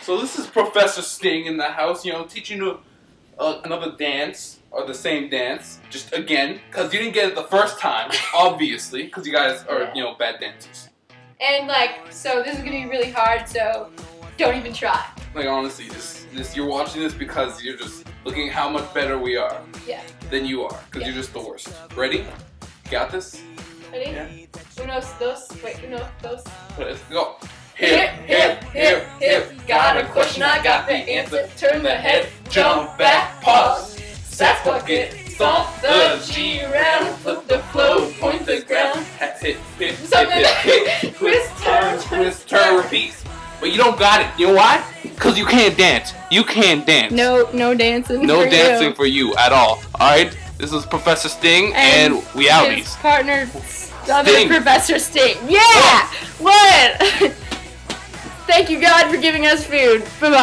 So this is Professor Sting in the house, you know, teaching you another dance, or the same dance, just again, because you didn't get it the first time, obviously, because you guys are, you know, bad dancers. And like, so this is gonna be really hard, so don't even try. Like honestly, just you're watching this because you're just looking at how much better we are than you are, because you're just the worst. Ready? Got this? Ready? Yeah. Uno, dos, wait, uno, dos. Let's go. Hip, hip, hip, hip. Got a question, I got the answer. Turn the head, jump back, pause. Sass bucket, stomp the G round, flip the flow, point the ground. Hit, hit, hit, twist, turn, repeat. But you don't got it. You know why? Because you can't dance. You can't dance. No dancing. No for dancing you. for you at all. Alright? This is Professor Sting, and we outies. His partner, other Professor Sting. Yeah! What? Thank you, God, for giving us food. Bye-bye.